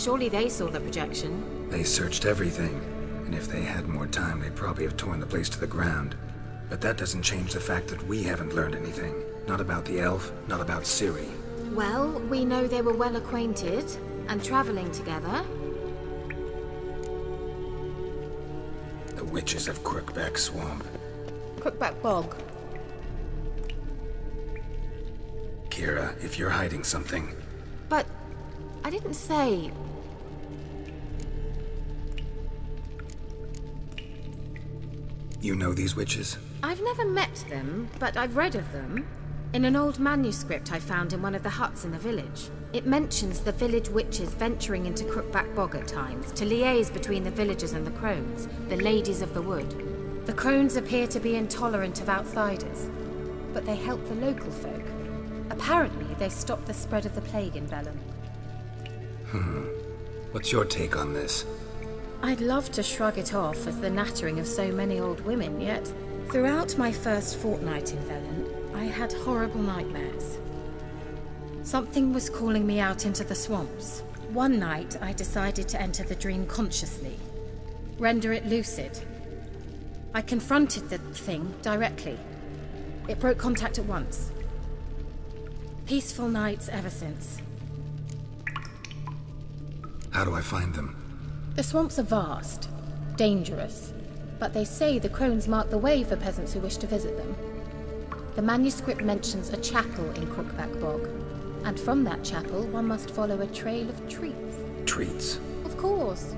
Surely they saw the projection. They searched everything, and if they had more time, they'd probably have torn the place to the ground. But that doesn't change the fact that we haven't learned anything. Not about the elf, not about Ciri. Well, we know they were well acquainted and traveling together. The witches of Crookback Swamp. Crookback Bog. Kira, if you're hiding something... But I didn't say... You know these witches? I've never met them, but I've read of them. In an old manuscript I found in one of the huts in the village. It mentions the village witches venturing into Crookback Bog at times to liaise between the villagers and the crones, the ladies of the wood. The crones appear to be intolerant of outsiders, but they help the local folk. Apparently, they stopped the spread of the plague in Bellum. What's your take on this? I'd love to shrug it off as the nattering of so many old women, yet throughout my first fortnight in Velen, I had horrible nightmares. Something was calling me out into the swamps. One night, I decided to enter the dream consciously, render it lucid. I confronted the thing directly. It broke contact at once. Peaceful nights ever since. How do I find them? The swamps are vast, dangerous, but they say the crones mark the way for peasants who wish to visit them. The manuscript mentions a chapel in Crookback Bog, and from that chapel one must follow a trail of treats. Treats? Of course.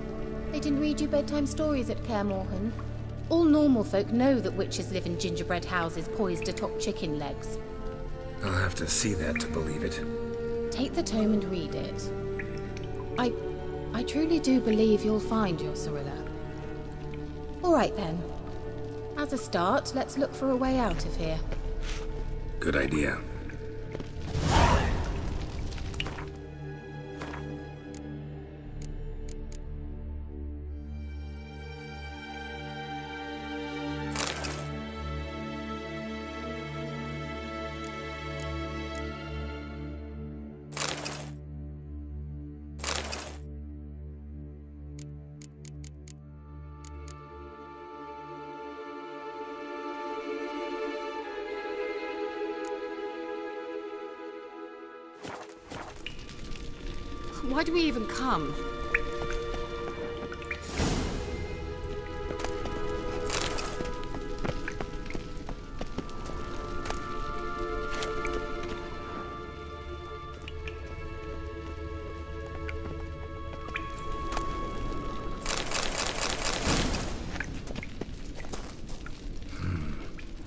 They didn't read you bedtime stories at Kaer Morhen. All normal folk know that witches live in gingerbread houses poised atop chicken legs. I'll have to see that to believe it. Take the tome and read it. I truly do believe you'll find your Cirilla. All right then. As a start, let's look for a way out of here. Good idea. Why do we even come?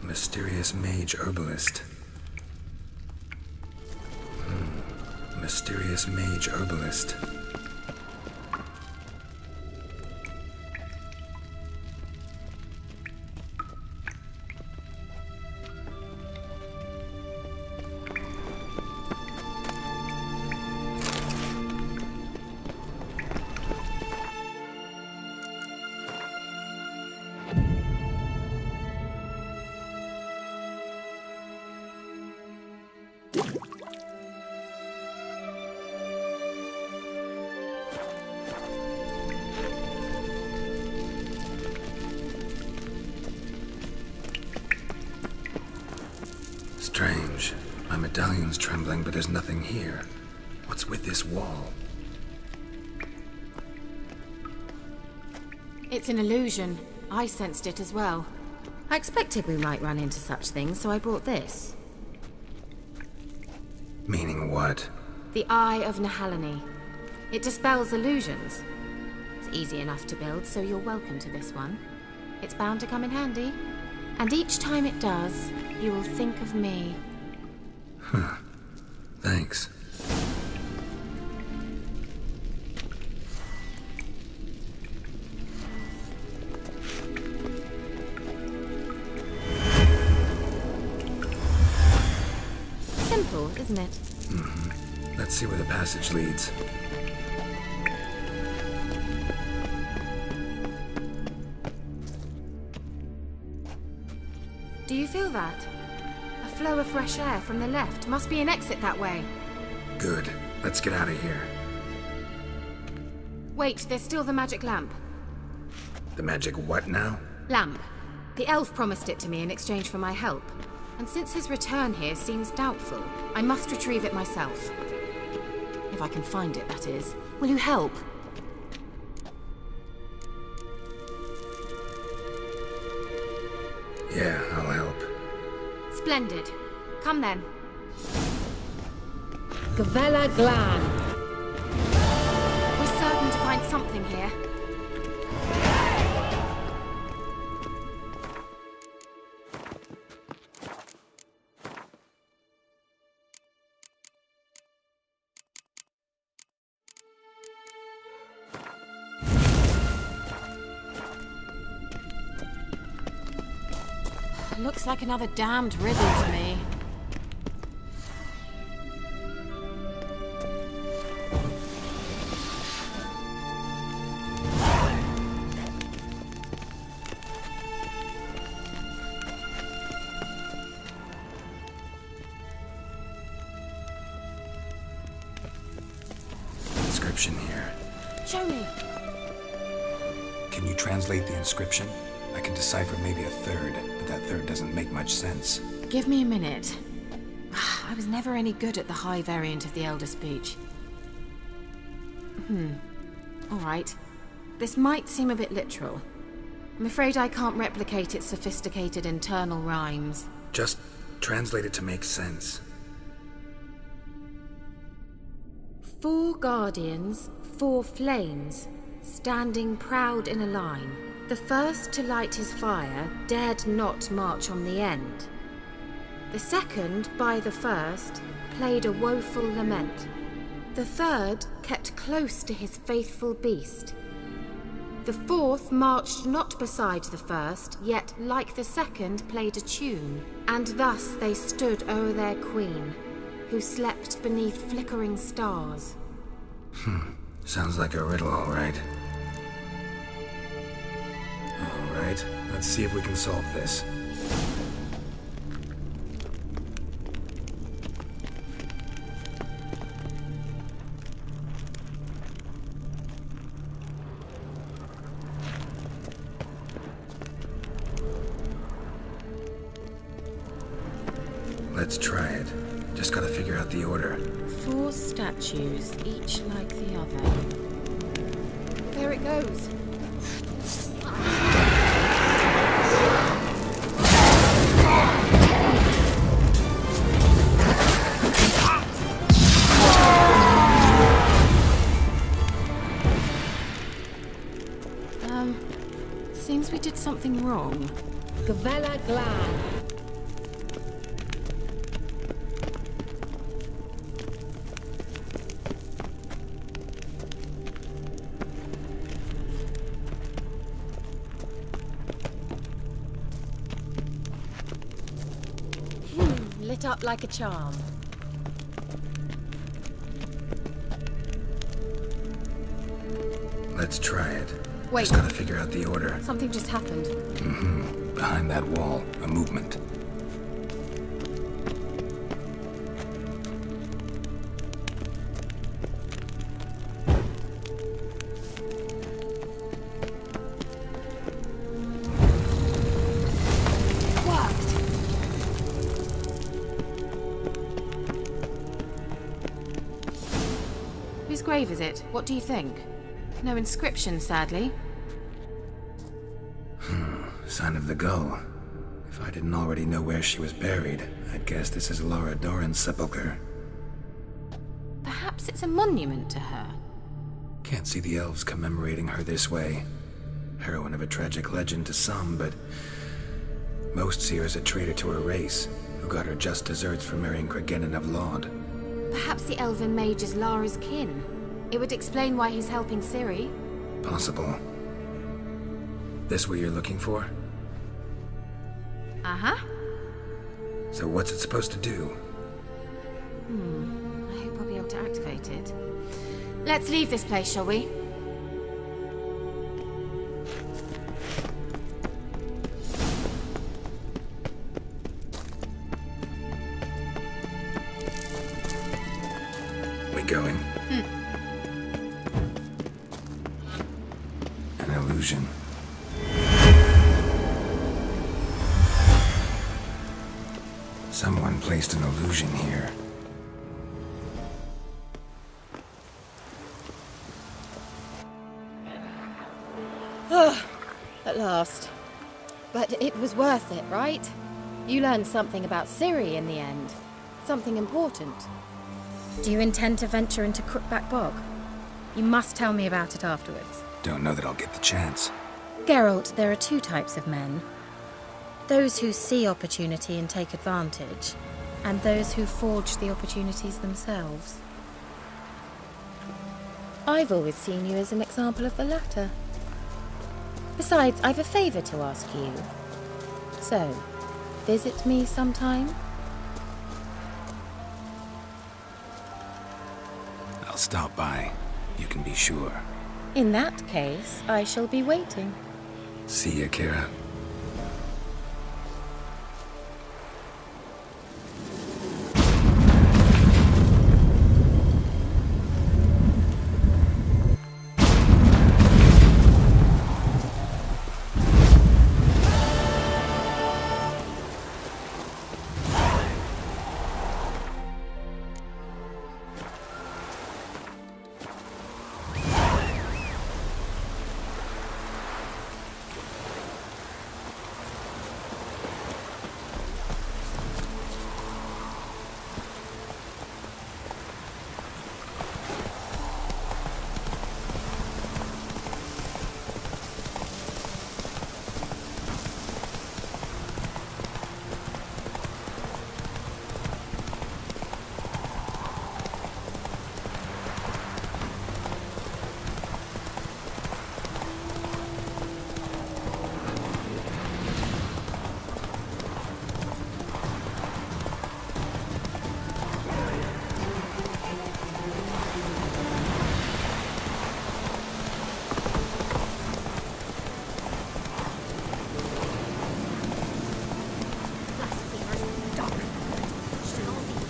Mysterious mage herbalist. Mysterious mage herbalist. Strange. My medallion's trembling, but there's nothing here. What's with this wall? It's an illusion. I sensed it as well. I expected we might run into such things, so I brought this. Meaning what? The Eye of Nehaleni. It dispels illusions. It's easy enough to build, so you're welcome to this one. It's bound to come in handy. And each time it does, you will think of me. Huh. Thanks. Simple, isn't it? Mm-hmm. Let's see where the passage leads. Do you feel that? A flow of fresh air from the left. Must be an exit that way. Good. Let's get out of here. Wait, there's still the magic lamp. The magic what now? Lamp. The elf promised it to me in exchange for my help. And since his return here seems doubtful, I must retrieve it myself. If I can find it, that is. Will you help? Yeah, I'll help. Splendid. Come then. Gavella Glan. We're certain to find something here. Looks like another damned riddle to me. Inscription here. Show me. Can you translate the inscription? I can decipher maybe a third, but that third doesn't make much sense. Give me a minute. I was never any good at the high variant of the Elder Speech. All right. This might seem a bit literal. I'm afraid I can't replicate its sophisticated internal rhymes. Just translate it to make sense. 4 guardians, 4 flames, standing proud in a line. The first to light his fire dared not march on the end. The second, by the first, played a woeful lament. The third kept close to his faithful beast. The fourth marched not beside the first, yet like the second played a tune. And thus they stood o'er their queen, who slept beneath flickering stars. Sounds like a riddle, all right. All right, let's see if we can solve this. Let's try it. Just gotta figure out the order. 4 statues, each like the other. There it goes. Seems we did something wrong. Gavella Glan. Lit up like a charm. Let's try it. Wait. Just gotta figure out the order. Something just happened. Behind that wall, a movement. Whose grave is it? What do you think? No inscription, sadly. Sign of the gull. If I didn't already know where she was buried, I'd guess this is Lara Dorren's sepulcher. Perhaps it's a monument to her. Can't see the elves commemorating her this way. Heroine of a tragic legend to some, but most see her as a traitor to her race, who got her just deserts for marrying Cregennan of Laud. Perhaps the elven mage is Lara's kin. It would explain why he's helping Ciri. Possible. This what you're looking for? Uh-huh. So what's it supposed to do? I hope I'll be able to activate it. Let's leave this place, shall we? We going? illusion. Someone placed an illusion here. At last. But it was worth it, right? You learned something about Ciri in the end. Something important. Do you intend to venture into Crookback Bog? You must tell me about it afterwards. Don't know that I'll get the chance. Geralt, there are two types of men. Those who see opportunity and take advantage, and those who forge the opportunities themselves. I've always seen you as an example of the latter. Besides, I've a favor to ask you. So, visit me sometime? I'll stop by. You can be sure. In that case, I shall be waiting. See ya, Kira.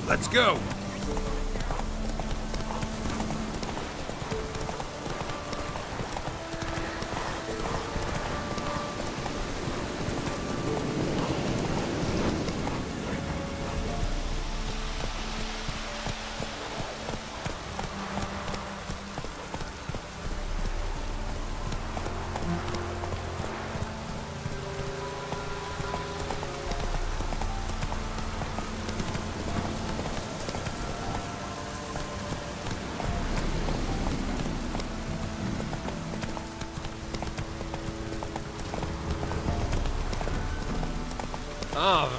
Let's go! Ah,